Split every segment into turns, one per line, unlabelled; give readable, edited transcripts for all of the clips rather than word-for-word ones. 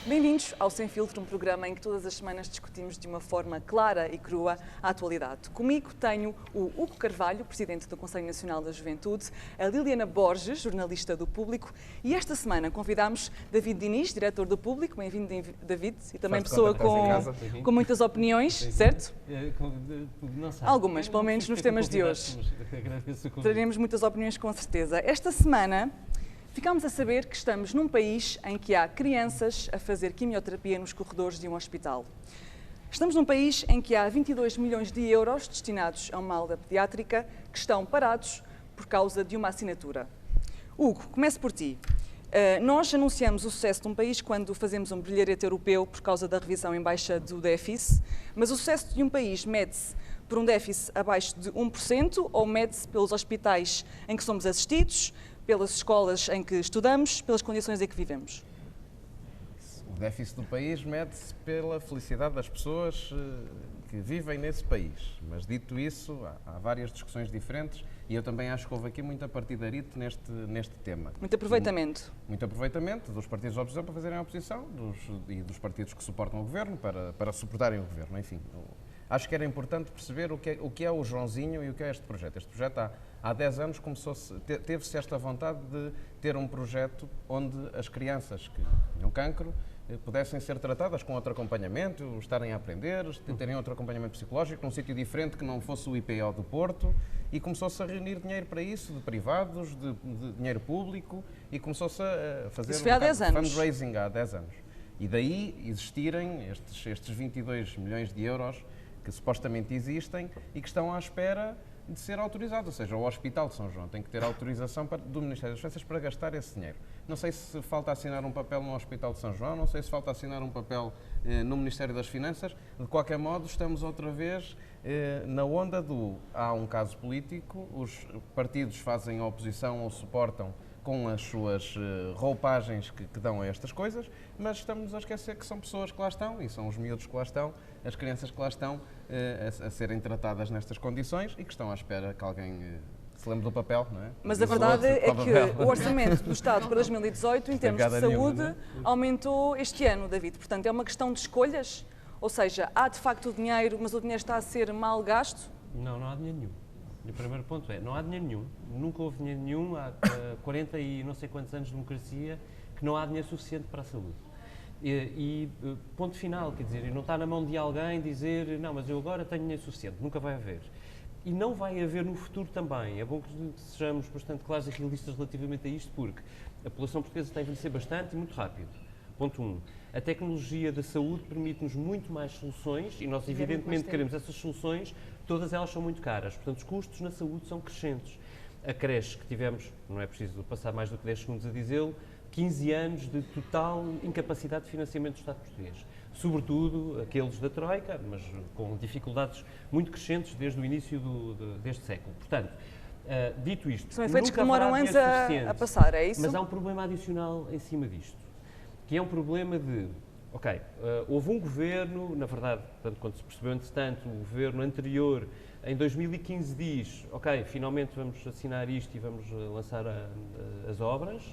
Bem-vindos ao Sem Filtro, um programa em que todas as semanas discutimos de uma forma clara e crua a atualidade. Comigo tenho o Hugo Carvalho, Presidente do Conselho Nacional da Juventude, a Liliana Borges, jornalista do Público, e esta semana convidámos David Diniz, diretor do Público. Bem-vindo, David, e também pessoa com muitas opiniões, certo?
Não sei.
Algumas, pelo menos nos temas de hoje. Traremos muitas opiniões com certeza. Esta semana ficámos a saber que estamos num país em que há crianças a fazer quimioterapia nos corredores de um hospital. Estamos num país em que há 22 milhões de euros destinados a uma ala pediátrica que estão parados por causa de uma assinatura. Hugo, comece por ti. Nós anunciamos o sucesso de um país quando fazemos um brilharete europeu por causa da revisão em baixa do déficit, mas o sucesso de um país mede-se por um déficit abaixo de 1% ou mede-se pelos hospitais em que somos assistidos, pelas escolas em que estudamos, pelas condições em que vivemos?
O déficit do país mede-se pela felicidade das pessoas que vivem nesse país. Mas, dito isso, há várias discussões diferentes e eu também acho que houve aqui muita partidarite neste tema.
Muito aproveitamento.
Muito aproveitamento dos partidos da oposição para fazerem a oposição e dos partidos que suportam o governo para suportarem o governo. Enfim, acho que era importante perceber o que é o Joãozinho e o que é este projeto. Este projeto há 10 anos teve-se esta vontade de ter um projeto onde as crianças que tinham cancro pudessem ser tratadas com outro acompanhamento, estarem a aprender, terem outro acompanhamento psicológico num sítio diferente que não fosse o IPO do Porto, e começou-se a reunir dinheiro para isso, de privados, de dinheiro público, e começou-se a fazer fundraising há 10 anos. E daí existirem estes 22 milhões de euros que supostamente existem e que estão à espera de ser autorizados, ou seja, o Hospital de São João tem que ter autorização do Ministério das Finanças para gastar esse dinheiro. Não sei se falta assinar um papel no Hospital de São João, não sei se falta assinar um papel no Ministério das Finanças. De qualquer modo, estamos outra vez na onda há um caso político, os partidos fazem oposição ou suportam com as suas roupagens que dão a estas coisas, mas estamos a esquecer que são pessoas que lá estão, e são os miúdos que lá estão, as crianças que lá estão, a serem tratadas nestas condições e que estão à espera que alguém se lembre do papel, não é?
Mas a verdade é que o orçamento do Estado para 2018, em termos de saúde, aumentou este ano, David. Portanto, é uma questão de escolhas? Ou seja, há de facto o dinheiro, mas o dinheiro está a ser mal gasto?
Não há dinheiro nenhum. O primeiro ponto é, não há dinheiro nenhum, nunca houve dinheiro nenhum, há 40 e não sei quantos anos de democracia, que não há dinheiro suficiente para a saúde. E ponto final, quer dizer, não está na mão de alguém dizer, não, mas eu agora tenho dinheiro suficiente, nunca vai haver. E não vai haver no futuro também. É bom que sejamos bastante claros e realistas relativamente a isto, porque a população portuguesa está a envelhecer bastante e muito rápido. Ponto 1. A tecnologia da saúde permite-nos muito mais soluções e nós evidentemente queremos essas soluções, todas elas são muito caras. Portanto, os custos na saúde são crescentes. A creche que tivemos, não é preciso passar mais do que 10 segundos a dizê-lo, 15 anos de total incapacidade de financiamento do Estado português. Sobretudo aqueles da Troika, mas com dificuldades muito crescentes desde o início deste século. Portanto, dito isto,
são efeitos que demoram anos a passar, é isso?
Mas há um problema adicional em cima disto, que é um problema de, houve um governo, na verdade, tanto quanto se percebeu entretanto, o governo anterior, em 2015 diz, finalmente vamos assinar isto e vamos lançar as obras,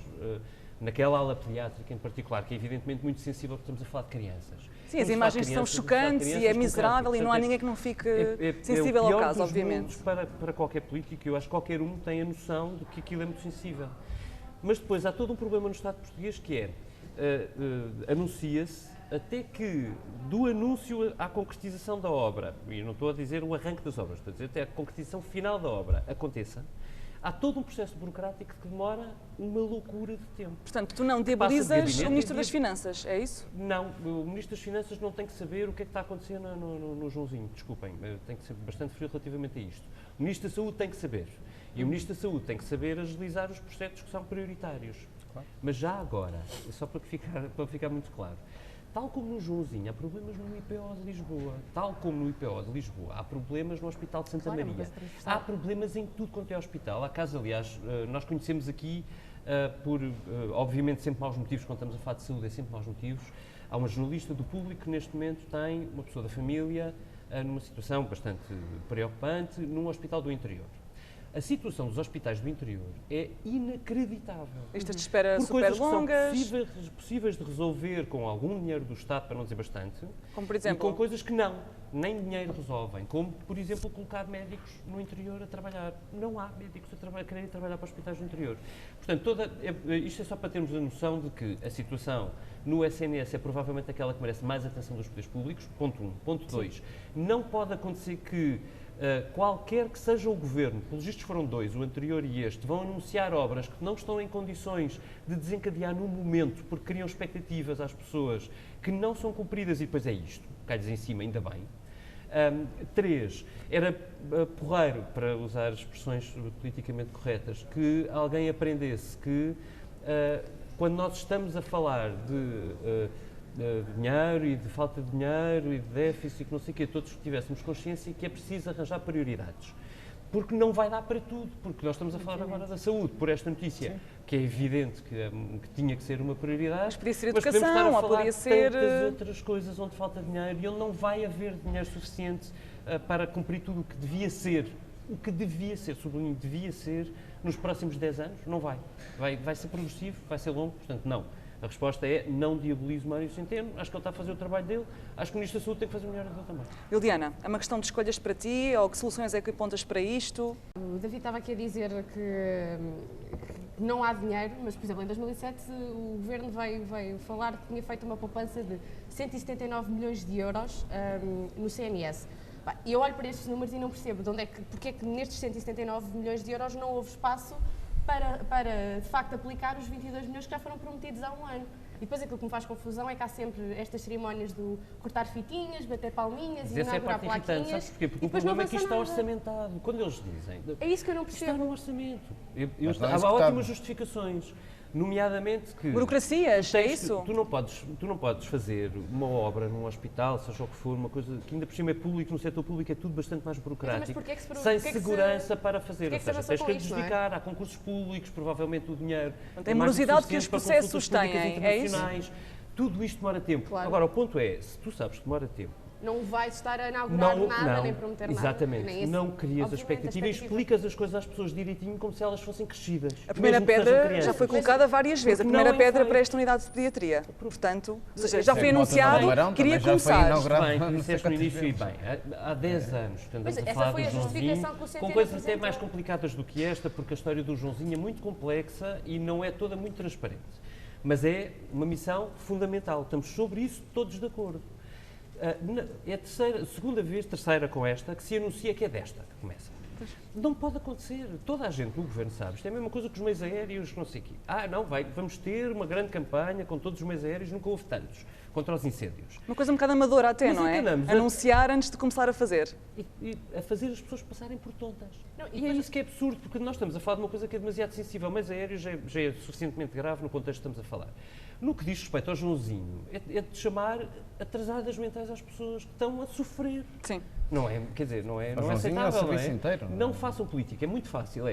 naquela ala pediátrica em particular, que é evidentemente muito sensível, porque estamos a falar de crianças.
Sim, as imagens são chocantes e é miserável e não há ninguém que não fique sensível ao caso, obviamente.
Para qualquer político, eu acho que qualquer um tem a noção de que aquilo é muito sensível. Mas depois há todo um problema no Estado português que é, anuncia-se até que do anúncio à concretização da obra, e não estou a dizer o arranque das obras, estou a dizer até a concretização final da obra aconteça, há todo um processo burocrático que demora uma loucura de tempo.
Portanto, tu não debilizas o Ministro das Finanças, é isso?
Não, o Ministro das Finanças não tem que saber o que é que está a acontecer no Joãozinho, desculpem, tem que ser bastante frio relativamente a isto. O Ministro da Saúde tem que saber, e o Ministro da Saúde tem que saber agilizar os processos que são prioritários. Claro. Mas já agora, só para ficar muito claro, tal como no Joãozinho há problemas no IPO de Lisboa, tal como no IPO de Lisboa há problemas no Hospital de Santa Maria, há problemas em tudo quanto é hospital. Há casos, aliás, nós conhecemos aqui, obviamente sempre maus motivos, quando estamos a falar de saúde é sempre maus motivos. Há uma jornalista do Público que neste momento tem uma pessoa da família numa situação bastante preocupante num hospital do interior. A situação dos hospitais do interior é inacreditável.
Listas de espera
Por
super
coisas
longas.
que são possíveis de resolver com algum dinheiro do Estado, para não dizer bastante,
Como por exemplo?
e com coisas que não, nem dinheiro resolvem, como, por exemplo, colocar médicos no interior a trabalhar. Não há médicos a quererem trabalhar para hospitais do interior. Portanto, isto é só para termos a noção de que a situação no SNS é provavelmente aquela que merece mais atenção dos poderes públicos, ponto 1. Ponto 2, não pode acontecer que qualquer que seja o governo, pelos vistos foram dois, o anterior e este, vão anunciar obras que não estão em condições de desencadear no momento, porque criam expectativas às pessoas que não são cumpridas e depois é isto, cai-lhes em cima, ainda bem. 3, era porreiro, para usar expressões politicamente corretas, que alguém aprendesse que quando nós estamos a falar de dinheiro e de falta de dinheiro e de déficit e que não sei o quê, todos tivéssemos consciência que é preciso arranjar prioridades. Porque não vai dar para tudo, porque nós estamos a falar agora da saúde, por esta notícia, sim, que é evidente que tinha que ser uma prioridade,
mas podia ser
educação,
mas podemos estar a
falar
podia ser
tantas outras coisas onde falta dinheiro e onde não vai haver dinheiro suficiente para cumprir tudo o que devia ser. O que devia ser, sublinho, devia ser nos próximos 10 anos, não vai. Vai ser progressivo, vai ser longo, portanto não. A resposta é não diabolizo Mário Centeno, acho que ele está a fazer o trabalho dele, acho que o Ministro da Saúde tem que fazer o melhor dele também.
Liliana, é uma questão de escolhas para ti ou que soluções é que apontas para isto?
O David estava aqui a dizer que não há dinheiro, mas, por exemplo, em 2007 o Governo veio falar que tinha feito uma poupança de 179 milhões de euros no CNS. E eu olho para estes números e não percebo porque é que nestes 179 milhões de euros não houve espaço para, de facto, aplicar os 22 milhões que já foram prometidos há um ano. E depois aquilo que me faz confusão é que há sempre estas cerimónias do cortar fitinhas, bater palminhas e inaugurar plaquinhas.
Sabes porquê? Porque o problema é que isto está orçamentado. Quando eles dizem...
É isso que eu não percebo.
Está no orçamento. Há ótimas justificações. Nomeadamente que...
Burocracias, é isso?
Tu não podes fazer uma obra num hospital, seja o que for, uma coisa que ainda por cima é público, no setor público é tudo bastante mais burocrático, sem segurança para fazer. Ou seja, tens que adjudicar, há concursos públicos, provavelmente o dinheiro...
Tem morosidade que os processos têm, é isso?
Tudo isto demora tempo.
Claro.
Agora, o ponto é, se tu sabes que demora tempo,
não vais estar a inaugurar nada, nem prometer nada.
Exatamente. Não crias a expectativa e explicas as coisas às pessoas direitinho como se elas fossem crescidas.
A primeira pedra já foi colocada várias vezes. A primeira pedra para esta unidade de pediatria. Portanto, ou seja, já foi anunciado, queria começar.
Bem, disseste no início e bem, há 10 anos, portanto, estamos a falar do Joãozinho, com coisas até mais complicadas do que esta, porque a história do Joãozinho é muito complexa e não é toda muito transparente. Mas é uma missão fundamental. Estamos sobre isso todos de acordo. É a terceira com esta, que se anuncia que é desta que começa. Não pode acontecer. Toda a gente no governo sabe. Isto é a mesma coisa que os meios aéreos, não sei o quê. Vamos ter uma grande campanha com todos os meios aéreos, nunca houve tantos, contra os incêndios.
Uma coisa um bocado amadora até, não é? Anunciar antes de começar a fazer.
E a fazer as pessoas passarem por tontas. E é isso que é absurdo, porque nós estamos a falar de uma coisa que é demasiado sensível. Meios aéreos já é suficientemente grave no contexto que estamos a falar. No que diz respeito ao Joãozinho, é de chamar atrasadas mentais às pessoas que estão a sofrer.
Sim.
Não é, quer dizer, não é aceitável, não façam política, é muito fácil,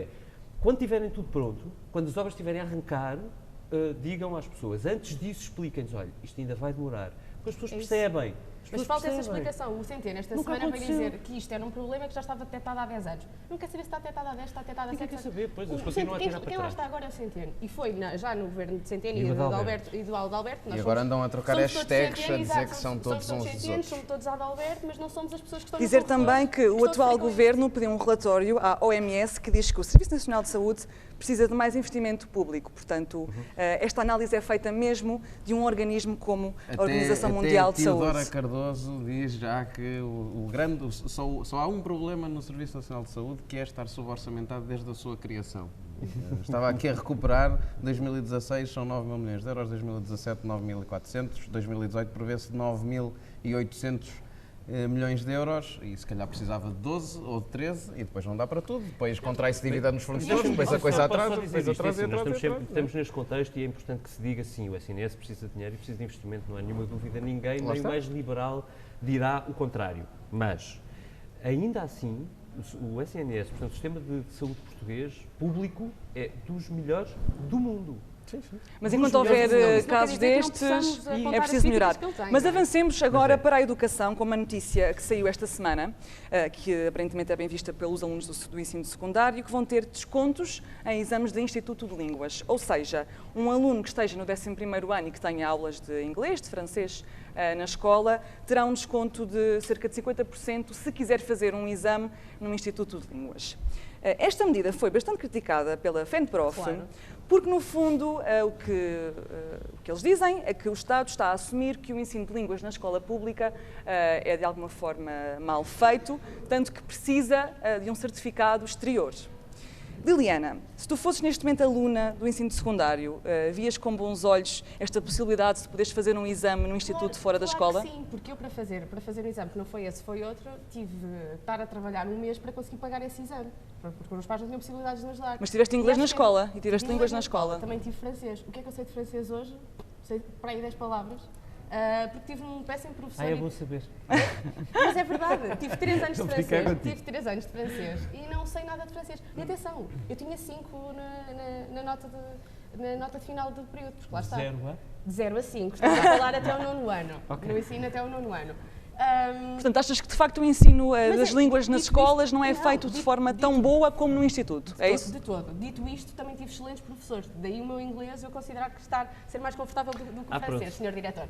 quando tiverem tudo pronto, quando as obras estiverem a arrancar, digam às pessoas, antes disso expliquem-lhes, olha, isto ainda vai demorar, porque as pessoas percebem.
Mas falta essa explicação. O Centeno esta semana vai dizer que isto era um problema que já estava detectado há 10 anos. Não quer saber se está detectado há 10, está detectado há 7 anos.
Quer saber, pois, eles continuam a tirar para trás.
Quem lá está agora é o Centeno. E foi já no governo de Centeno e do Adalberto.
E agora andam a trocar hashtags a dizer que são todos uns dos outros.
Somos todos Adalberto, mas não somos as pessoas que estão
dizer também que o atual governo pediu um relatório à OMS que diz que o Serviço Nacional de Saúde precisa de mais investimento público. Portanto, esta análise é feita mesmo de um organismo como a Organização Mundial de Saúde.
Teodora Cardoso diz já que só há um problema no Serviço Nacional de Saúde, que é estar suborçamentado desde a sua criação. Estava aqui a recuperar, 2016 são 9 mil milhões de euros, 2017 9.400, 2018 prevê-se 9.800 milhões de euros e se calhar precisava de 12 ou de 13 e depois não dá para tudo, depois contrai-se dívida nos fornecedores, depois a coisa atrasa, depois atrasa.
Estamos neste contexto e é importante que se diga sim, o SNS precisa de dinheiro e precisa de investimento, não há nenhuma dúvida, ninguém, nem o mais liberal dirá o contrário, mas ainda assim o SNS, portanto o sistema de saúde português público é dos melhores do mundo.
Mas enquanto houver casos destes, é preciso melhorar. Mas avancemos agora para a educação, com uma notícia que saiu esta semana, que aparentemente é bem vista pelos alunos do ensino secundário, que vão ter descontos em exames de Instituto de Línguas. Ou seja, um aluno que esteja no 11º ano e que tenha aulas de inglês, de francês na escola, terá um desconto de cerca de 50% se quiser fazer um exame no Instituto de Línguas. Esta medida foi bastante criticada pela FENPROF, claro, porque, no fundo, o que eles dizem é que o Estado está a assumir que o ensino de línguas na escola pública é, de alguma forma, mal feito, tanto que precisa de um certificado exterior. Liliana, se tu fosses neste momento aluna do ensino secundário, vias com bons olhos esta possibilidade de poderes fazer um exame no instituto fora da escola?
Sim, porque eu para fazer um exame que não foi esse, foi outro, tive de estar a trabalhar um mês para conseguir pagar esse exame, porque os meus pais não tinham possibilidades de nos dar.
Mas tiveste inglês na escola e tiveste línguas na escola.
Também tive francês. O que é que eu sei de francês hoje? Sei para aí 10 palavras. Porque tive um péssimo professor.
É bom saber.
Mas é verdade, tive 3 anos de francês. Tive 3 anos de francês e não sei nada de francês. E atenção, eu tinha 5 na nota de final do período, porque lá está. De 0 a 5. Estamos a falar até o 9º ano. Okay. No ensino até o 9º ano.
Portanto, achas que de facto o ensino das línguas nas escolas não é feito de forma tão boa como no Instituto? É isso?
De todo. Dito isto, também tive excelentes professores. Daí o meu inglês eu considerar que ser mais confortável do que o francês, Sr. Diretor.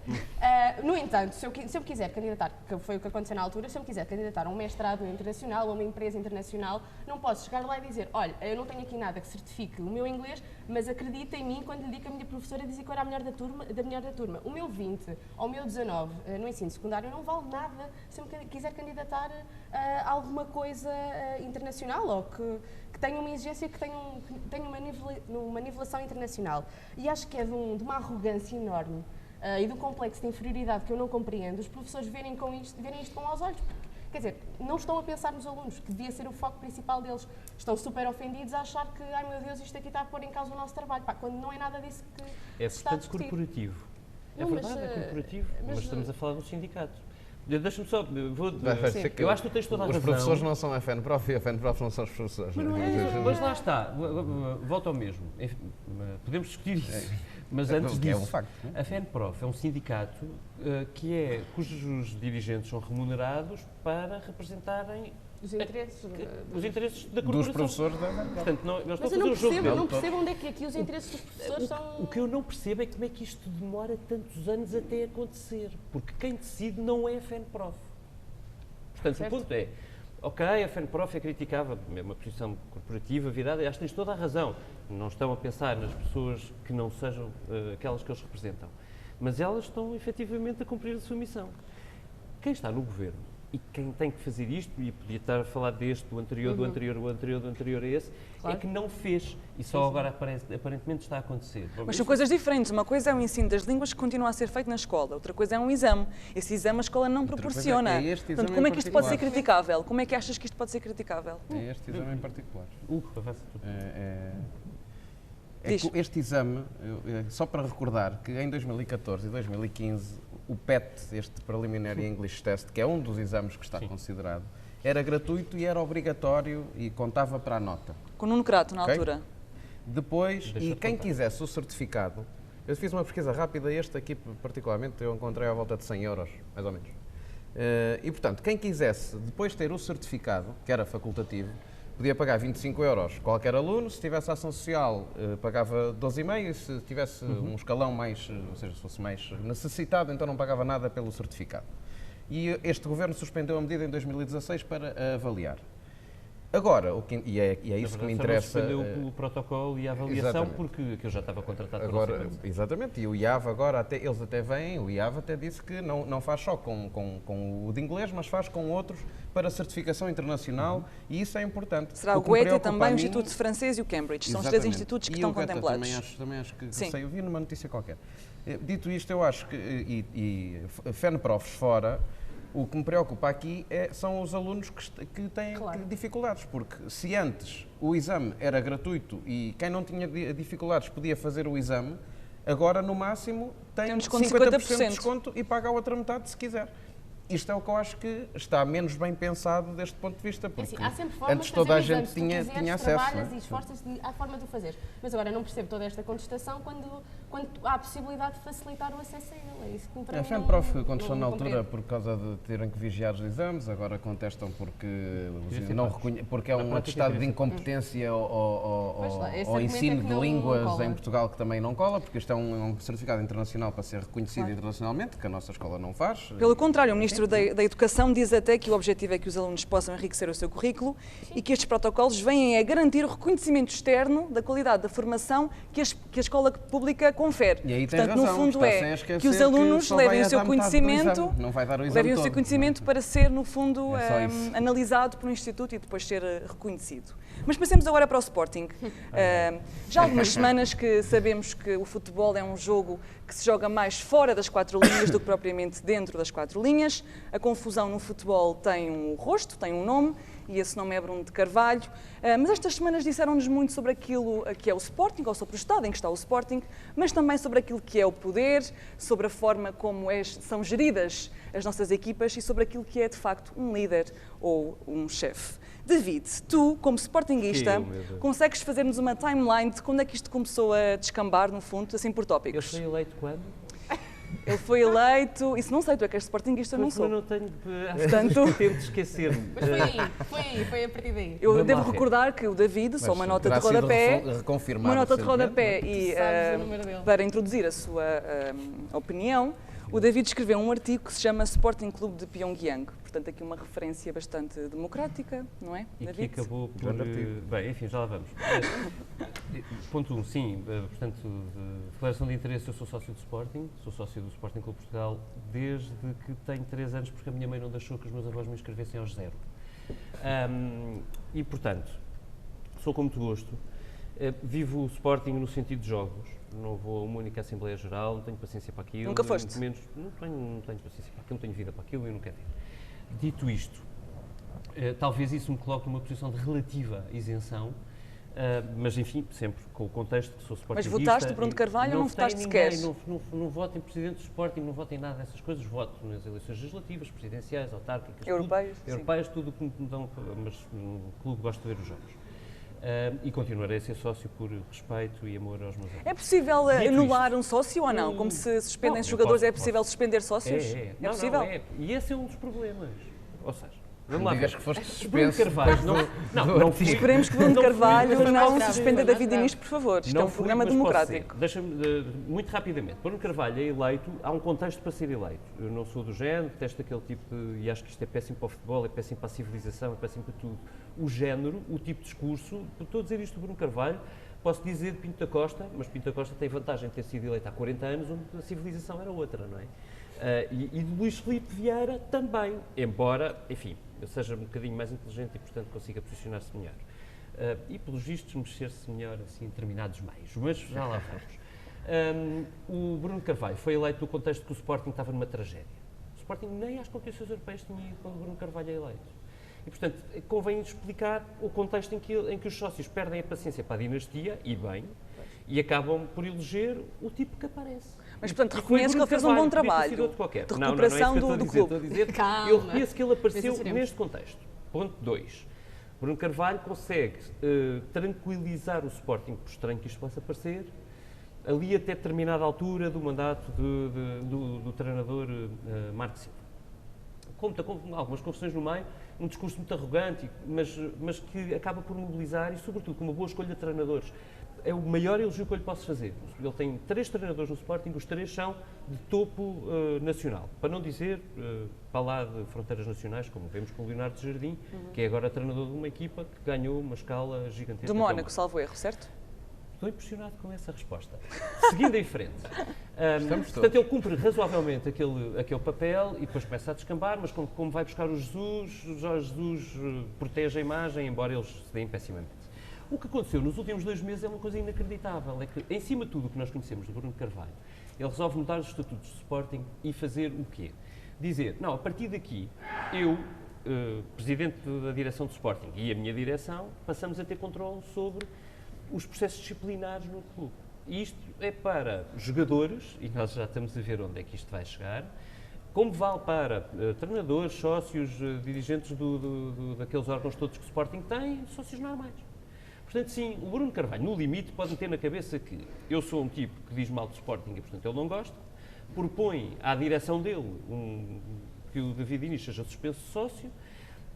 No entanto, se eu quiser candidatar, que foi o que aconteceu na altura, se eu me quiser candidatar a um mestrado internacional ou a uma empresa internacional, não posso chegar lá e dizer, olha, eu não tenho aqui nada que certifique o meu inglês, mas acredita em mim quando lhe digo que a minha professora dizia que eu era a melhor da turma. O meu 20 ou o meu 19 no ensino secundário não vale nada se eu me quiser candidatar a alguma coisa internacional ou que tenha uma exigência, que tenha uma nivelação internacional. E acho que é de uma arrogância enorme e de um complexo de inferioridade que eu não compreendo os professores verem isto com maus olhos. Porque, quer dizer, não estão a pensar nos alunos, que devia ser o foco principal deles. Estão super ofendidos a achar que, ai meu Deus, isto aqui está a pôr em causa o nosso trabalho. Pá, quando não é nada disso que está a discutir.
Corporativo. É verdade, é corporativo, mas estamos a falar do sindicato. Deixa-me só, eu acho que tu tens toda a razão.
Os professores não são a FENPROF e a FENPROF não são os professores.
Mas lá está, volta ao mesmo. Podemos discutir isso. Mas antes disso,
é um facto,
a FENPROF é um sindicato cujos dirigentes são remunerados para representarem
os
interesses da corporação.
Dos professores da FENPROF.
Portanto, mas eu não percebo onde é que aqui os interesses dos professores são...
O que eu não percebo é como é que isto demora tantos anos até acontecer. Porque quem decide não é a FENPROF. Portanto, certo. O ponto é, ok, a FENPROF é criticável, é uma posição corporativa, virada, e acho que tens toda a razão. Não estão a pensar nas pessoas que não sejam aquelas que eles representam. Mas elas estão efetivamente a cumprir a sua missão. Quem está no governo e quem tem que fazer isto, e podia estar a falar deste, do anterior, do anterior a esse, claro, é que não fez. E só agora aparentemente está a acontecer.
Mas são coisas diferentes. Uma coisa é o ensino das línguas que continua a ser feito na escola. Outra coisa é um exame. Esse exame a escola não proporciona. Portanto, como é que isto pode ser criticável? Como é que achas que isto pode ser criticável?
É este exame em particular.
Este
exame, só para recordar que em 2014 e 2015 o PET, este Preliminary English Test, que é um dos exames que está considerado, era gratuito e era obrigatório e contava para a nota.
Com Nuno Crato, na altura.
Depois, quem quisesse o certificado, eu fiz uma pesquisa rápida, este aqui particularmente eu encontrei à volta de 100 euros, mais ou menos. E portanto, quem quisesse depois ter o certificado, que era facultativo, podia pagar 25 euros qualquer aluno, se tivesse ação social pagava 12,5 e se tivesse um escalão mais, ou seja, se fosse mais necessitado, então não pagava nada pelo certificado. E este governo suspendeu a medida em 2016 para avaliar. Agora, e é isso que me interessa...
Suspendeu o protocolo e a avaliação porque eu já estava contratado para
Exatamente, e o IAV agora, eles até vêm, o IAV até disse que não faz só com o de inglês, mas faz com outros para certificação internacional e isso é importante.
Será o Goethe também, o Instituto Francês e o Cambridge, são os 3 institutos que estão contemplados.
Também acho que sei, eu vi numa notícia qualquer. Dito isto, eu acho que, e FENPROFs fora, o que me preocupa aqui são os alunos que têm dificuldades, porque se antes o exame era gratuito e quem não tinha dificuldades podia fazer o exame, agora no máximo tem 50% de desconto e paga a outra metade se quiser. isto é o que eu acho que está menos bem pensado deste ponto de vista, porque
há sempre formas
antes
de
toda a
fazer
gente
exames.
tinha acesso.
Trabalhas
não é?
e esforças-te à forma de o fazer. Mas agora não percebo toda esta contestação quando há a possibilidade de facilitar o acesso a ele. É isso que para mim
Foi um prof que contestou na altura por causa de terem que vigiar os exames, agora contestam porque, porque é um atestado de incompetência ao ensino de línguas em Portugal que também não cola, porque isto é um certificado internacional para ser reconhecido internacionalmente, que a nossa escola não faz.
Pelo contrário, o Ministro da Educação diz até que o objetivo é que os alunos possam enriquecer o seu currículo e que estes protocolos vêm a garantir o reconhecimento externo da qualidade da formação que a escola pública confere.
E aí
Portanto,
razão,
no fundo é que os alunos levem o seu conhecimento, para ser, no fundo, analisado por um instituto e depois ser reconhecido. Mas passemos agora para o Sporting. Já há algumas semanas que sabemos que o futebol é um jogo que se joga mais fora das 4 linhas do que propriamente dentro das 4 linhas. A confusão no futebol tem um rosto, tem um nome, e esse nome é Bruno de Carvalho. Mas estas semanas disseram-nos muito sobre aquilo que é o Sporting, ou sobre o estado em que está o Sporting, mas também sobre aquilo que é o poder, sobre a forma como são geridas as nossas equipas e sobre aquilo que é, de facto, um líder ou um chefe. David, tu, como sportinguista, consegues fazer-nos uma timeline de quando é que isto começou a descambar, no fundo, assim por tópicos?
Ele foi eleito quando?
Ele foi eleito, isso não sei, tu é que és sportinguista, não sou.
Eu não tenho,
portanto,
tento esquecer-me.
Mas foi a partir daí.
Eu devo recordar que o David, só uma nota de rodapé, e para introduzir a sua opinião, o David escreveu um artigo que se chama Sporting Clube de Pyongyang. Portanto, aqui uma referência bastante democrática, não é,
e
David?
que acabou por... Bem, enfim, já lá vamos. Ponto 1, sim, portanto, declaração de interesse, eu sou sócio do Sporting, sou sócio do Sporting Clube de Portugal desde que tenho 3 anos, porque a minha mãe não deixou que os meus avós me inscrevessem aos 0. E, portanto, sou com muito gosto. Vivo o Sporting no sentido de jogos. Não vou a uma única Assembleia Geral, não tenho paciência para aquilo.
Nunca foste?
Não tenho paciência para aquilo, não tenho vida para aquilo e não quero ter. Dito isto, talvez isso me coloque numa posição de relativa isenção, mas enfim, sempre com o contexto que sou sportinguista.
Mas votaste Bruno de Carvalho ou não votaste sequer?
Não voto em presidente do Sporting, não voto em nada dessas coisas, voto nas eleições legislativas, presidenciais, autárquicas, europeias, tudo o que me dão, mas no clube gosto de ver os jogos. E continuarei a ser sócio por respeito e amor aos meus amigos.
É possível anular um sócio ou não? Como se suspendem jogadores, é possível suspender sócios?
É
possível?
Não, e esse é um dos problemas. Ou seja,
vamos lá. Digas que foste
Bruno
suspenso.
Carvalho, não fui.
Esperemos que Bruno Carvalho não suspenda David Inês, por favor. Isto é um programa democrático.
Deixa-me, muito rapidamente. Bruno Carvalho é eleito, há um contexto para ser eleito. Eu não sou do género, detesto aquele tipo e acho que isto é péssimo para o futebol, é péssimo para a civilização, é péssimo para tudo. O género, o tipo de discurso, estou a dizer isto do Bruno Carvalho, posso dizer Pinto da Costa, mas Pinto da Costa tem vantagem de ter sido eleito há 40 anos, onde a civilização era outra, não é? E de Luís Filipe Vieira também, embora, enfim, eu seja um bocadinho mais inteligente e, portanto, consiga posicionar-se melhor. E, pelos vistos, mexer-se melhor assim, em determinados meios, mas já lá vamos. O Bruno Carvalho foi eleito no contexto que o Sporting estava numa tragédia. O Sporting nem às competições europeias tinha ido quando o Bruno Carvalho é eleito. E, portanto, convém explicar o contexto em que os sócios perdem a paciência para a dinastia, e bem, e acabam por eleger o tipo que aparece.
Mas, portanto, reconhece que ele fez um bom trabalho de recuperação do clube.
Eu reconheço que ele apareceu neste contexto. Ponto 2. Bruno Carvalho consegue tranquilizar o Sporting, por estranho que isto possa parecer, ali até determinada altura do mandato do treinador Marco Silva. Conta com algumas confusões no meio, um discurso muito arrogante, mas que acaba por mobilizar e, sobretudo, com uma boa escolha de treinadores. É o maior elogio que eu lhe posso fazer. Ele tem 3 treinadores no Sporting, os 3 são de topo nacional. Para não dizer, para lá de fronteiras nacionais, como vemos com o Leonardo Jardim, que é agora treinador de uma equipa que ganhou uma escala gigantesca.
Do Mónaco, salvo erro, certo?
Estou impressionado com essa resposta. Seguindo em frente. Portanto, ele cumpre razoavelmente aquele papel e depois começa a descambar, mas como vai buscar o Jorge Jesus protege a imagem, embora eles se deem pessimamente. O que aconteceu nos últimos 2 meses é uma coisa inacreditável, é que, em cima de tudo o que nós conhecemos do Bruno Carvalho, ele resolve mudar os estatutos do Sporting e fazer o quê? Dizer, não, a partir daqui, eu, presidente da direção do Sporting e a minha direção, passamos a ter controle sobre os processos disciplinares no clube. E isto é para jogadores, e nós já estamos a ver onde é que isto vai chegar, como vale para treinadores, sócios, dirigentes daqueles órgãos todos que o Sporting tem, sócios normais. Portanto, sim, o Bruno Carvalho, no limite, pode meter na cabeça que eu sou um tipo que diz mal do Sporting e, portanto, ele não gosta, propõe à direção dele que o David Inês seja suspenso de sócio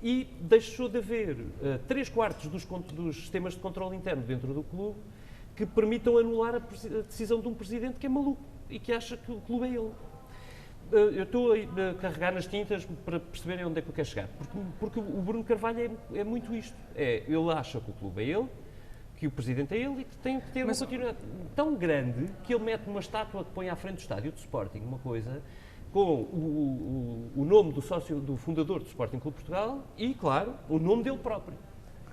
e deixou de haver 3/4 dos sistemas de controle interno dentro do clube que permitam anular a decisão de um presidente que é maluco e que acha que o clube é ele. Eu estou a carregar nas tintas para perceberem onde é que eu quero chegar. Porque o Bruno Carvalho é muito isto. Ele acha que o clube é ele, que o presidente é ele e que tem que ter uma continuidade tão grande que ele mete uma estátua que põe à frente do estádio do Sporting, uma coisa, com o nome do sócio, do fundador do Sporting Clube Portugal e, claro, o nome dele próprio.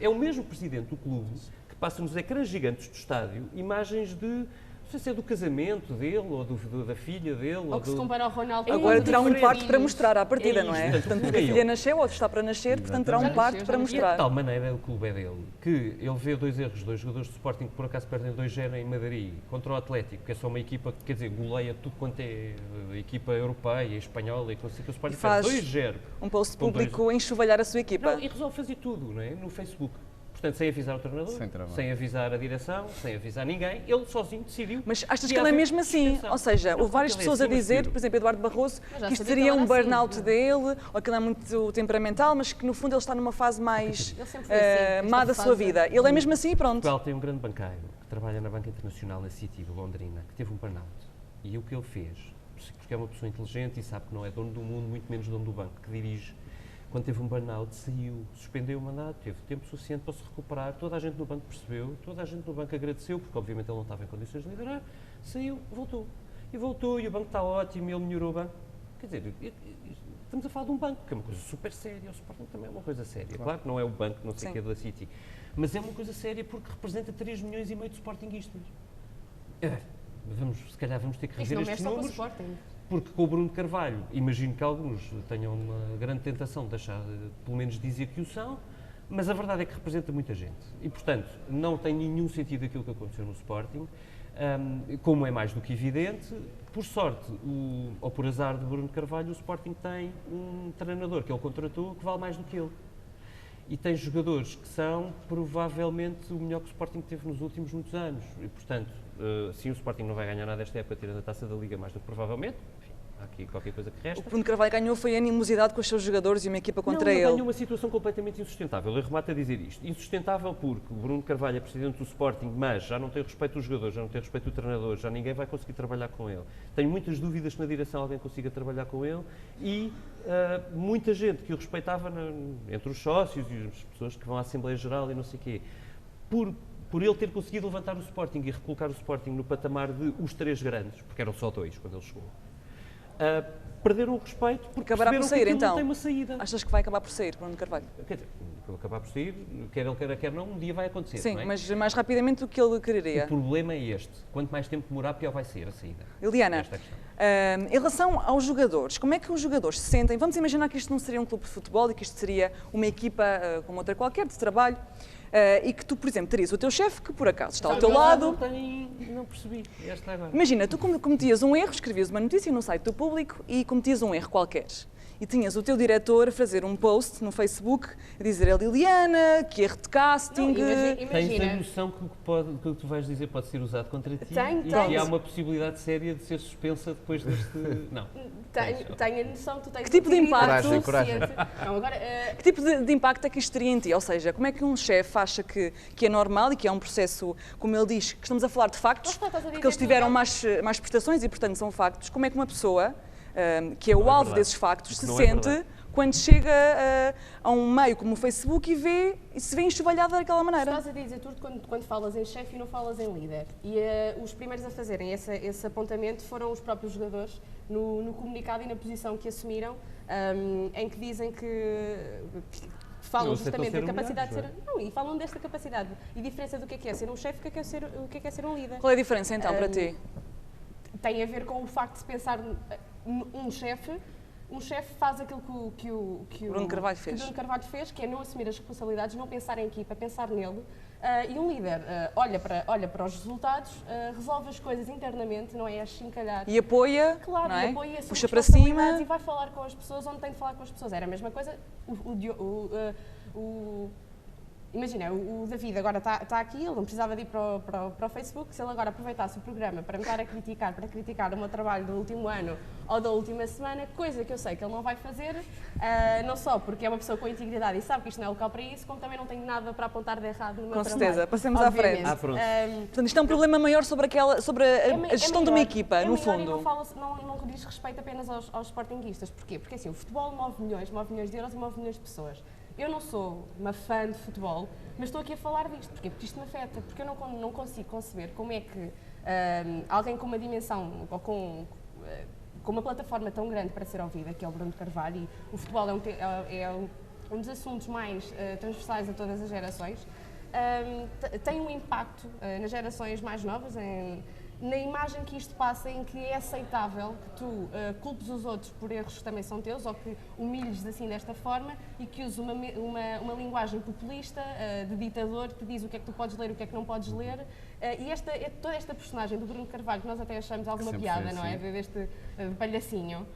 É o mesmo presidente do clube que passa nos ecrãs gigantes do estádio imagens de... Não sei se é do casamento dele, ou da filha dele.
Ou que se compara ao Ronaldo.
Agora terá um parto para mostrar à partida, não é?
Portanto,
Portanto, a filha nasceu, ou está para nascer, portanto terá um parto para
E
mostrar.
de tal maneira o clube é dele, que ele vê 2 erros, 2 jogadores de Sporting que por acaso perdem 2-0 em Madrid, contra o Atlético, que é só uma equipa que, quer dizer, goleia tudo quanto é equipa europeia, espanhola, e que o Sporting
faz
perde 2-0.
um post público a enxovalhar a sua equipa.
Não, e resolve fazer tudo, não é? No Facebook. Portanto, sem avisar o treinador, sem avisar a direção, sem avisar ninguém, ele sozinho decidiu.
Mas achas que ele é mesmo assim? Ou seja, houve várias pessoas a dizer, por exemplo, Eduardo Barroso, que isto seria um burnout dele, ou que ele é muito temperamental, mas que no fundo ele está numa fase mais má da sua vida. Ele é mesmo assim e pronto.
Portugal tem um grande banqueiro que trabalha na Banca Internacional na City, de Londrina, que teve um burnout. E o que ele fez, porque é uma pessoa inteligente e sabe que não é dono do mundo, muito menos dono do banco, que dirige. Quando teve um burnout, saiu, suspendeu o mandato, teve tempo suficiente para se recuperar, toda a gente no banco percebeu, toda a gente no banco agradeceu, porque obviamente ele não estava em condições de liderar, saiu, voltou. E voltou, e o banco está ótimo, ele melhorou o banco. Quer dizer, estamos a falar de um banco, que é uma coisa super séria, o Sporting também é uma coisa séria. Claro que não é o banco, não sei o que é da City, mas é uma coisa séria porque representa 3,5 milhões de sportinguistas. Se calhar vamos ter que rever estes números. Porque com o Bruno Carvalho, imagino que alguns tenham uma grande tentação de deixar, pelo menos dizer que o são, mas a verdade é que representa muita gente. E, portanto, não tem nenhum sentido aquilo que aconteceu no Sporting, como é mais do que evidente. Por sorte, ou por azar de Bruno Carvalho, o Sporting tem um treinador que ele contratou que vale mais do que ele. E tem jogadores que são, provavelmente, o melhor que o Sporting teve nos últimos muitos anos. E, portanto, sim, o Sporting não vai ganhar nada esta época, tirando a Taça da Liga mais do que provavelmente. Enfim, há aqui qualquer coisa que resta.
O que Bruno Carvalho ganhou foi a animosidade com os seus jogadores e uma equipa contra ele.
Não, ganhou uma situação completamente insustentável. Eu remato a dizer isto. Insustentável porque o Bruno Carvalho é presidente do Sporting, mas já não tem respeito dos jogadores, já não tem respeito do treinador, já ninguém vai conseguir trabalhar com ele. Tenho muitas dúvidas que na direção alguém consiga trabalhar com ele e muita gente que o respeitava entre os sócios e as pessoas que vão à Assembleia Geral e não sei o quê, por ele ter conseguido levantar o Sporting e recolocar o Sporting no patamar de os 3 grandes, porque eram só 2 quando ele chegou, perderam o respeito porque
acabará por sair, então.
Não tem uma saída.
Achas que vai acabar por sair, Bruno Carvalho?
Quer dizer, acabar por sair, quer ele quer não, um dia vai acontecer.
Sim,
não é?
mas mais rapidamente do que ele quereria.
O problema é este. Quanto mais tempo demorar, pior vai ser a saída.
Eliana, em relação aos jogadores, como é que os jogadores se sentem? Vamos imaginar que isto não seria um clube de futebol e que isto seria uma equipa como outra qualquer, de trabalho, e que tu, por exemplo, terias o teu chefe que por acaso está ao teu lado.
Não percebi. Esta agora.
Imagina, tu cometias um erro, escrevias uma notícia no site do Público e cometias um erro qualquer. E tinhas o teu diretor a fazer um post no Facebook a dizer a Liliana, que erro de casting.
Imagina.
Tens a noção que o que tu vais dizer pode ser usado contra ti e que há uma possibilidade séria de ser suspensa depois deste... Não.
Tenho a noção que tu tens...
Que tipo de impacto...
Coragem.
Não, agora,
Que tipo de impacto é que isto teria em ti? Ou seja, como é que um chefe acha que é normal e que é um processo, como ele diz, que estamos a falar de factos, porque eles tiveram mais prestações e, portanto, são factos. Como é que uma pessoa, que é o alvo desses factos, se sente quando chega a um meio como o Facebook e se vê enxovalhada daquela maneira?
Estás a dizer tudo quando falas em chefe e não falas em líder. E os primeiros a fazerem esse apontamento foram os próprios jogadores no comunicado e na posição que assumiram, em que dizem que falam justamente da capacidade de ser... Não, e falam desta capacidade e diferença do que é ser um chefe e o que é ser um líder.
Qual é a diferença então para ti?
Tem a ver com o facto de se pensar um chefe um chefe faz aquilo que o
Bruno Carvalho
fez, que é não assumir as responsabilidades, não pensar em equipa, pensar nele. E um líder olha para os resultados, resolve as coisas internamente, não é achincalhar.
E apoia,
claro,
não é?
e apoia,
Puxa para cima.
E vai falar com as pessoas onde tem de falar com as pessoas. Era a mesma coisa, imagina, o David agora está aqui, ele não precisava de ir para o Facebook, se ele agora aproveitasse o programa para me estar a criticar, para criticar o meu trabalho do último ano ou da última semana, coisa que eu sei que ele não vai fazer, não só porque é uma pessoa com integridade e sabe que isto não é local para isso, como também não tenho nada para apontar de errado no meu trabalho.
Com certeza, passemos à frente. Portanto, isto é um problema maior sobre a gestão de uma equipa, no fundo.
Não diz respeito apenas aos sportinguistas. Porquê? Porque assim, o futebol move milhões de euros e move milhões de pessoas. Eu não sou uma fã de futebol, mas estou aqui a falar disto. Porquê? Porque isto me afeta. Porque eu não consigo conceber como é que alguém com uma dimensão ou com uma plataforma tão grande para ser ouvida, que é o Bruno Carvalho, e o futebol é um dos assuntos mais transversais a todas as gerações, tem um impacto nas gerações mais novas, na imagem que isto passa, em que é aceitável que tu culpes os outros por erros que também são teus, ou que humilhes assim desta forma, e que uses uma linguagem populista, de ditador, que diz o que é que tu podes ler e o que é que não podes ler. E toda esta personagem do Bruno Carvalho, que nós até achamos alguma piada, não é? Deste palhacinho,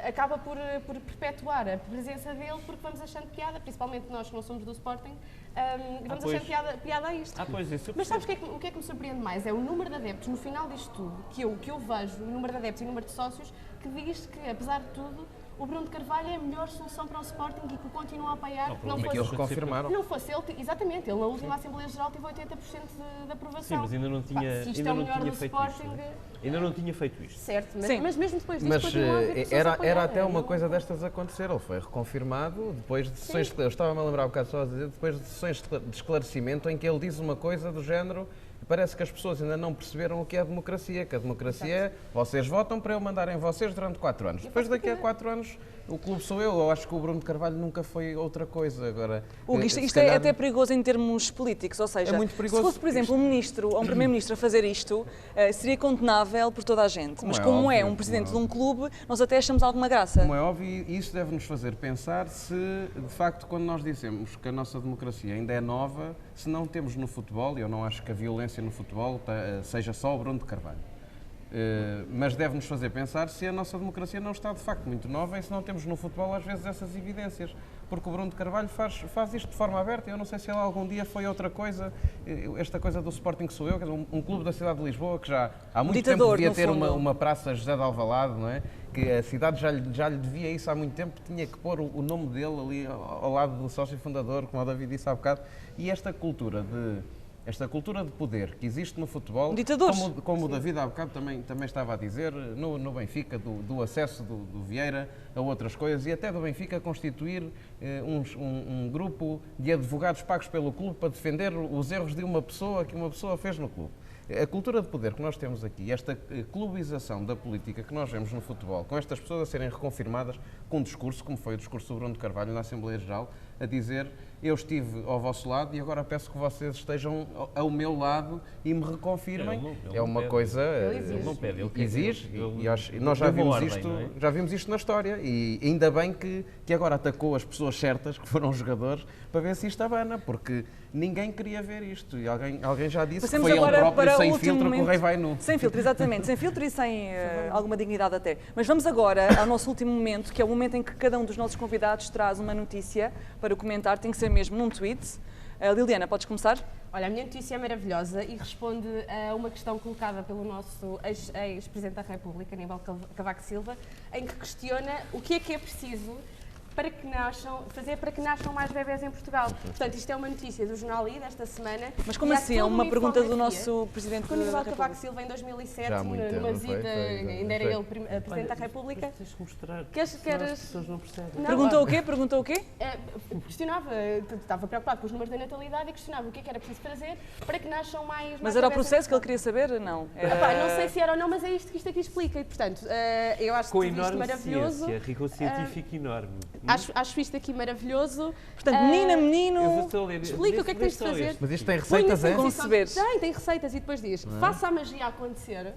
acaba por perpetuar a presença dele, porque vamos achando piada, principalmente nós que não somos do Sporting, vamos achando piada a isto. Mas sabes o que é que me surpreende mais? É o número de adeptos, no final disto tudo, que eu vejo, o número de adeptos e o número de sócios, que diz que, apesar de tudo, o Bruno Carvalho é a melhor solução para o Sporting e que o continua a apoiar.
Não fosse eles confirmaram.
Não fosse ele, exatamente, ele na última Assembleia Geral teve 80% de aprovação.
Sim, mas ainda não tinha,
se isto é o melhor do Sporting...
Ainda não tinha feito isto.
Certo, mas mesmo depois disso continua a haver pessoas a apoiar.
Era até uma coisa destas acontecer, ele foi reconfirmado depois de sessões, eu estava-me a lembrar um bocado só a dizer, depois de sessões de esclarecimento em que ele diz uma coisa do género. Parece que as pessoas ainda não perceberam o que é a democracia, que a democracia é vocês votam para eu mandar em vocês durante 4 anos. Depois daqui a 4 anos o clube sou eu acho que o Bruno Carvalho nunca foi outra coisa. Agora,
isto é até perigoso em termos políticos, ou seja,
é muito perigoso,
se fosse, por exemplo, um ministro ou um primeiro-ministro a fazer isto, seria condenável por toda a gente. Mas como é um presidente de um clube, nós até achamos alguma graça.
Como é óbvio, isso deve nos fazer pensar se, de facto, quando nós dizemos que a nossa democracia ainda é nova, se não temos no futebol, e eu não acho que a violência no futebol seja só o Bruno de Carvalho, mas deve-nos fazer pensar se a nossa democracia não está de facto muito nova e se não temos no futebol às vezes essas evidências, porque o Bruno de Carvalho faz isto de forma aberta. Eu não sei se ele algum dia foi outra coisa, esta coisa do Sporting que sou eu, um clube da cidade de Lisboa que já há muito tempo devia ter uma praça José de Alvalade, não é? Que a cidade já lhe devia isso há muito tempo, tinha que pôr o nome dele ali ao lado do sócio fundador, como o David disse há bocado, e esta cultura de poder que existe no futebol, como o David há bocado também estava a dizer, no Benfica, do acesso do Vieira a outras coisas, e até do Benfica constituir um grupo de advogados pagos pelo clube para defender os erros de uma pessoa que uma pessoa fez no clube. A cultura de poder que nós temos aqui, esta clubização da política que nós vemos no futebol, com estas pessoas a serem reconfirmadas com um discurso, como foi o discurso do Bruno de Carvalho na Assembleia Geral, a dizer: eu estive ao vosso lado e agora peço que vocês estejam ao meu lado e me reconfirmem. É uma coisa...
Ele
exige. E nós já vimos isto na história, e ainda bem que agora atacou as pessoas certas, que foram os jogadores, para ver se isto abana, porque ninguém queria ver isto. E alguém já disse que foi ele próprio, sem filtro, que o rei vai nu.
Sem filtro, exatamente. Sem filtro e sem alguma dignidade até. Mas vamos agora ao nosso último momento, que é o momento em que cada um dos nossos convidados traz uma notícia para comentar. Tem que ser mesmo num tweet. Liliana, podes começar?
Olha, a minha notícia é maravilhosa e responde a uma questão colocada pelo nosso ex-presidente da República, Aníbal Cavaco Silva, em que questiona o que é preciso para que nasçam mais bebés em Portugal. Portanto, isto é uma notícia do Jornal I desta semana.
Mas como assim? É uma pergunta do nosso Presidente da República?
Aníbal Cavaco Silva, em 2007, numa visita, ainda era ele Presidente da República.
Tens de mostrar,
queres...
as pessoas não percebem.
Perguntou o quê?
Questionava, estava preocupado com os números da natalidade e questionava o que era preciso fazer para que nasçam mais
Mas era o processo que ele queria saber? Não.
Não sei se era ou não, mas é isto que isto aqui explica. E, portanto, eu acho que isto maravilhoso.
Com rigor científico enorme.
Acho isto aqui maravilhoso.
Portanto, menino,
eu vou só ler.
Explica o que é que tens de fazer.
Mas isto tem receitas, é?
Tem receitas e depois diz, faça a magia acontecer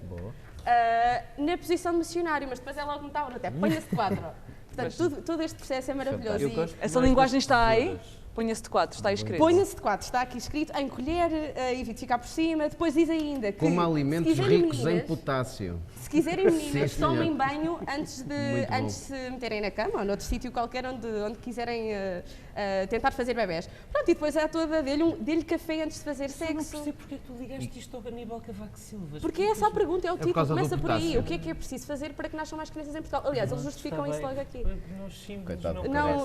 na posição de missionário, mas depois é logo metáfora, até ponha-se de quadro. Portanto, todo este processo é maravilhoso.
Essa linguagem está aí? Ponha-se de quatro, está escrito.
Ponha-se de quatro, está aqui escrito, encolher, evite ficar por cima. Depois diz ainda que...
Como alimentos ricos em potássio.
Se quiserem meninas, tomem banho antes de se meterem na cama ou noutro sítio qualquer onde quiserem tentar fazer bebés. Pronto, e depois é toda, dê-lhe café antes de fazer sexo.
Não percebo porque é que tu ligaste isto ao Aníbal Cavaco Silva.
Porque essa é a pergunta, é o título, começa por aí.
potássio.
O que é preciso fazer para que nasçam mais crianças em Portugal? Aliás, eles justificam isso logo aqui.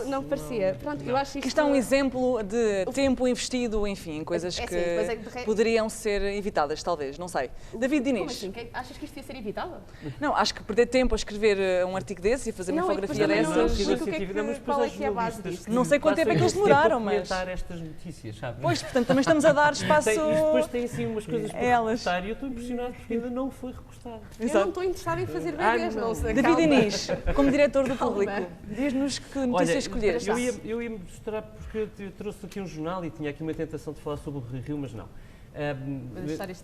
Não parecia. Pronto, eu acho isto...
Aqui está um exemplo de tempo investido, enfim, em coisas que poderiam ser evitadas, talvez, não sei. David Diniz.
Como assim? Achas que isto ia ser evitável?
Não, acho que perder tempo a escrever um artigo desses e a fazer uma infografia dessas...
Qual é que é a base disto?
Não sei quanto tempo é que eles demoraram, mas...
estas notícias, sabe?
Pois, portanto, também estamos a dar espaço...
E depois tem assim umas coisas para
elas.
recortar e eu estou impressionado porque ainda não foi recortado.
Eu não estou interessada em fazer bebês, não sei.
David Diniz, como diretor do Público, diz-nos que notícias escolheres.
Eu ia mostrar porque eu trouxe aqui um jornal e tinha aqui uma tentação de falar sobre o Rio, mas não.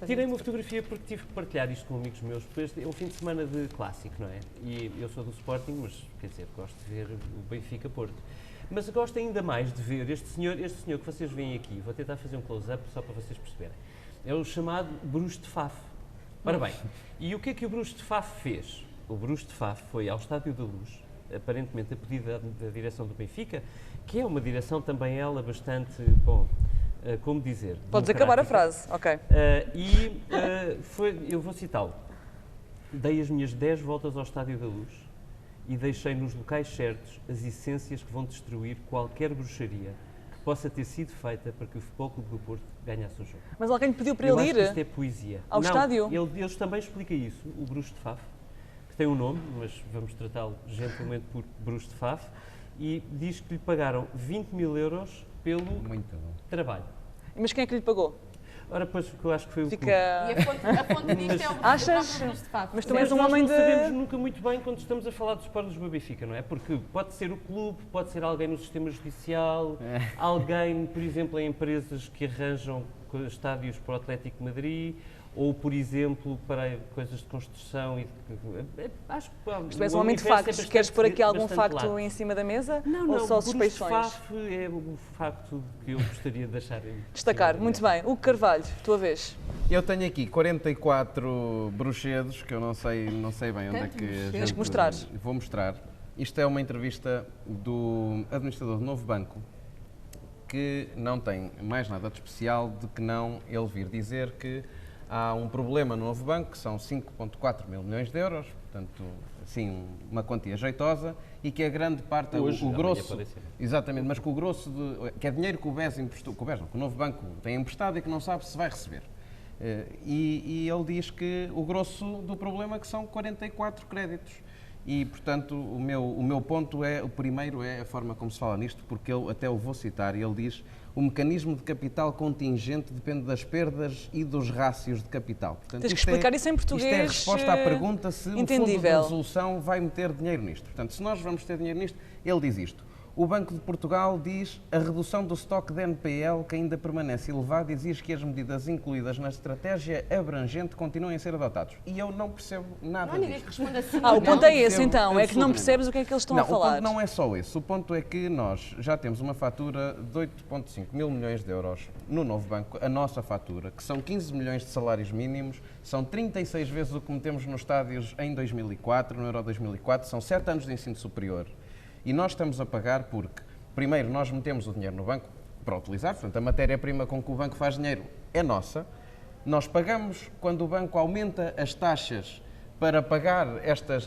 Tirei uma fotografia porque tive que partilhar isto com amigos meus, porque este é um fim de semana de clássico, não é? E eu sou do Sporting, mas quer dizer, gosto de ver o Benfica-Porto. Mas gosto ainda mais de ver este senhor que vocês veem aqui, vou tentar fazer um close-up só para vocês perceberem. É o chamado Bruxo de Faf. Ora bem, e o que é que o Bruxo de Faf fez? O Bruxo de Faf foi ao Estádio da Luz, aparentemente a pedido da direção do Benfica, que é uma direção também ela bastante, bom, como dizer...
Podes acabar a frase, ok.
Eu vou citá-lo. Dei as minhas 10 voltas ao Estádio da Luz e deixei nos locais certos as essências que vão destruir qualquer bruxaria que possa ter sido feita para que o Futebol Clube do Porto ganhasse o jogo.
Mas alguém lhe pediu para
eu
ele
acho
ir
que isto é poesia.
ao estádio?
Eles também explicam isso, o Bruxo de Faf, que tem um nome, mas vamos tratá-lo gentilmente por Bruxo de Faf, e diz que lhe pagaram 20 mil euros pelo trabalho.
Mas quem é que lhe pagou?
Ora, pois, que eu acho que foi o clube.
E a fonte disto é o
Achas?
Bruxo de Faf.
Mas tu és um homem de...
Nós não sabemos nunca muito bem quando estamos a falar dos Sport Lisboa Benfica, não é? Porque pode ser o clube, pode ser alguém no sistema judicial, alguém, por exemplo, em empresas que arranjam estádios para o Atlético de Madrid, ou, por exemplo, para coisas de construção e acho que...
Mas tu és um homem de factos, queres pôr aqui algum facto em cima da mesa?
Não,
ou só suspeições?
FAF é o facto que eu gostaria de deixar
destacar. Muito bem. Hugo Carvalho, tua vez.
Eu tenho aqui 44 bruxedos, que eu não sei bem onde é que...
Tens que mostrar.
Vou mostrar. Isto é uma entrevista do administrador do Novo Banco, que não tem mais nada de especial do que não ele vir dizer que há um problema no Novo Banco, que são 5,4 mil milhões de euros, portanto, sim, uma quantia jeitosa, e que a grande parte,
hoje,
o grosso, exatamente, mas que o grosso, que é dinheiro que o BES emprestou, que o Novo Banco tem emprestado e que não sabe se vai receber. E ele diz que o grosso do problema é que são 44 créditos. E, portanto, o meu ponto o primeiro é a forma como se fala nisto, porque eu até o vou citar, e ele diz: o mecanismo de capital contingente depende das perdas e dos rácios de capital. Portanto,
tens que explicar isso em português.
Isto é a resposta à pergunta se
entendível.
O Fundo de Resolução vai meter dinheiro nisto. Portanto, se nós vamos ter dinheiro nisto, ele diz isto. O Banco de Portugal diz a redução do estoque de NPL, que ainda permanece elevado, exige que as medidas incluídas na estratégia abrangente continuem a ser adotadas. E eu não percebo nada disto.
Ninguém responde assim.
O ponto é esse, então, é que não percebes o que é que eles estão a falar.
O ponto não é só esse. O ponto é que nós já temos uma fatura de 8,5 mil milhões de euros no Novo Banco, a nossa fatura, que são 15 milhões de salários mínimos, são 36 vezes o que metemos nos estádios em 2004, no Euro 2004, são 7 anos de ensino superior. E nós estamos a pagar porque, primeiro, nós metemos o dinheiro no banco para utilizar, portanto, a matéria-prima com que o banco faz dinheiro é nossa. Nós pagamos quando o banco aumenta as taxas para pagar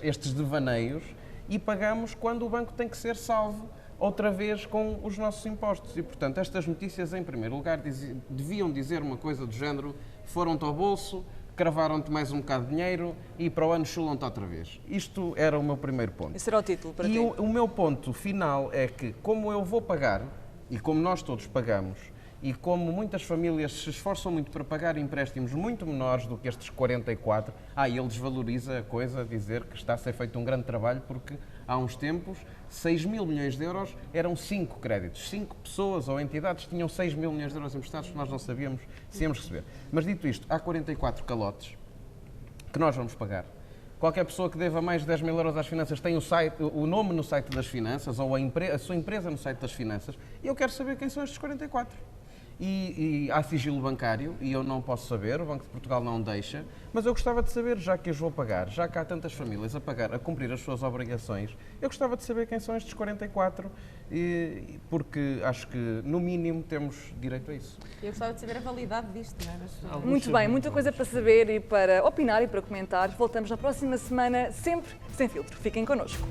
estes devaneios e pagamos quando o banco tem que ser salvo outra vez com os nossos impostos. E, portanto, estas notícias, em primeiro lugar, deviam dizer uma coisa do género: foram-te ao bolso, cravaram-te mais um bocado de dinheiro e para o ano chulam-te outra vez. Isto era o meu primeiro ponto.
Esse era o título para ti.
E o meu ponto final é que, como eu vou pagar, e como nós todos pagamos, e como muitas famílias se esforçam muito para pagar empréstimos muito menores do que estes 44, ele desvaloriza a coisa, dizer que está a ser feito um grande trabalho, porque há uns tempos 6 mil milhões de euros eram 5 créditos. 5 pessoas ou entidades tinham 6 mil milhões de euros emprestados que nós não sabíamos se íamos receber. Mas dito isto, há 44 calotes que nós vamos pagar. Qualquer pessoa que deva mais de 10 mil euros às finanças tem o nome no site das finanças ou a sua empresa no site das finanças e eu quero saber quem são estes 44. E há sigilo bancário e eu não posso saber, o Banco de Portugal não deixa, mas eu gostava de saber, já que os vou pagar, já que há tantas famílias a pagar, a cumprir as suas obrigações, eu gostava de saber quem são estes 44, porque acho que, no mínimo, temos direito a isso.
Eu gostava de saber a validade disto, não é?
Muito bem, muita coisa para saber e para opinar e para comentar. Voltamos na próxima semana, sempre sem filtro. Fiquem connosco.